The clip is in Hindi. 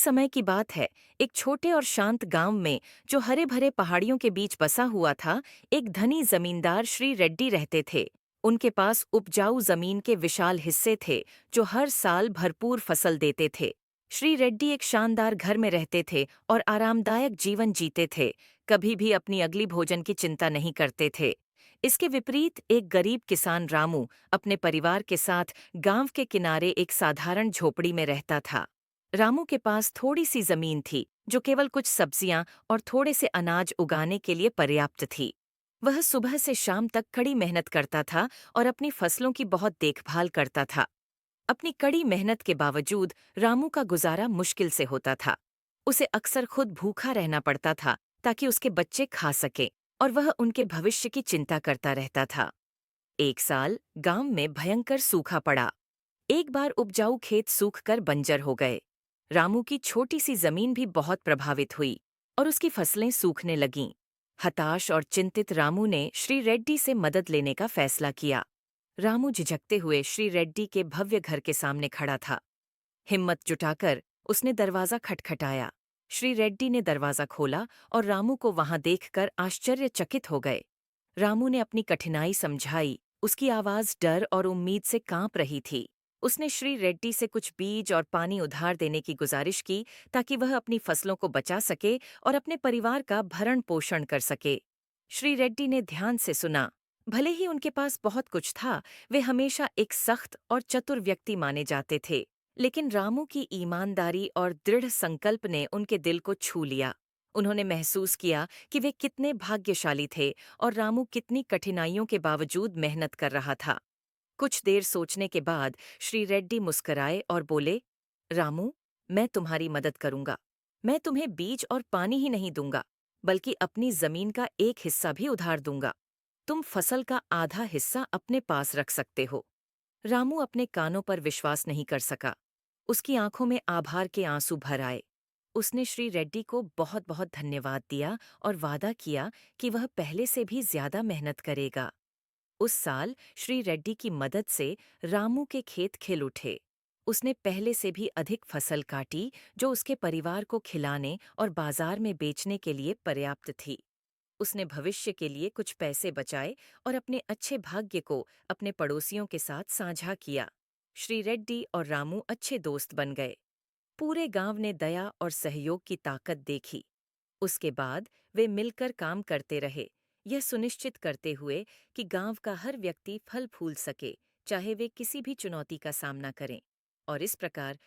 समय की बात है। एक छोटे और शांत गांव में, जो हरे भरे पहाड़ियों के बीच बसा हुआ था, एक धनी जमींदार श्री रेड्डी रहते थे। उनके पास उपजाऊ जमीन के विशाल हिस्से थे, जो हर साल भरपूर फसल देते थे। श्री रेड्डी एक शानदार घर में रहते थे और आरामदायक जीवन जीते थे। कभी भी अपनी अगली भोजन की चिंता नहीं करते थे। इसके विपरीत एक गरीब किसान रामू अपने परिवार के साथ गांव के किनारे एक साधारण झोपड़ी में रहता था। रामू के पास थोड़ी सी जमीन थी, जो केवल कुछ सब्जियां और थोड़े से अनाज उगाने के लिए पर्याप्त थी। वह सुबह से शाम तक कड़ी मेहनत करता था और अपनी फसलों की बहुत देखभाल करता था। अपनी कड़ी मेहनत के बावजूद रामू का गुजारा मुश्किल से होता था। उसे अक्सर खुद भूखा रहना पड़ता था ताकि उसके बच्चे खा सके, और वह उनके भविष्य की चिंता करता रहता था। एक साल गांव में भयंकर सूखा पड़ा। एक बार उपजाऊ खेत सूखकर बंजर हो गए। रामू की छोटी सी जमीन भी बहुत प्रभावित हुई और उसकी फसलें सूखने लगीं। हताश और चिंतित रामू ने श्री रेड्डी से मदद लेने का फैसला किया। रामू झिझकते हुए श्री रेड्डी के भव्य घर के सामने खड़ा था। हिम्मत जुटाकर उसने दरवाजा खटखटाया। श्री रेड्डी ने दरवाजा खोला और रामू को वहां देखकर आश्चर्यचकित हो गए। रामू ने अपनी कठिनाई समझाई। उसकी आवाज डर और उम्मीद से कांप रही थी। उसने श्री रेड्डी से कुछ बीज और पानी उधार देने की गुजारिश की, ताकि वह अपनी फसलों को बचा सके और अपने परिवार का भरण पोषण कर सके। श्री रेड्डी ने ध्यान से सुना। भले ही उनके पास बहुत कुछ था, वे हमेशा एक सख्त और चतुर व्यक्ति माने जाते थे। लेकिन रामू की ईमानदारी और दृढ़ संकल्प ने उनके दिल को छू लिया। उन्होंने महसूस किया कि वे कितने भाग्यशाली थे और रामू कितनी कठिनाइयों के बावजूद मेहनत कर रहा था। कुछ देर सोचने के बाद श्री रेड्डी मुस्कराए और बोले, रामू, मैं तुम्हारी मदद करूंगा। मैं तुम्हें बीज और पानी ही नहीं दूंगा, बल्कि अपनी जमीन का एक हिस्सा भी उधार दूंगा। तुम फसल का आधा हिस्सा अपने पास रख सकते हो। रामू अपने कानों पर विश्वास नहीं कर सका। उसकी आंखों में आभार के आंसू भर आए। उसने श्री रेड्डी को बहुत बहुत धन्यवाद दिया और वादा किया कि वह पहले से भी ज्यादा मेहनत करेगा। उस साल श्री रेड्डी की मदद से रामू के खेत खिल उठे। उसने पहले से भी अधिक फसल काटी, जो उसके परिवार को खिलाने और बाजार में बेचने के लिए पर्याप्त थी। उसने भविष्य के लिए कुछ पैसे बचाए और अपने अच्छे भाग्य को अपने पड़ोसियों के साथ साझा किया। श्री रेड्डी और रामू अच्छे दोस्त बन गए। पूरे गांव ने दया और सहयोग की ताकत देखी। उसके बाद वे मिलकर काम करते रहे, यह सुनिश्चित करते हुए कि गांव का हर व्यक्ति फल फूल सके, चाहे वे किसी भी चुनौती का सामना करें। और इस प्रकार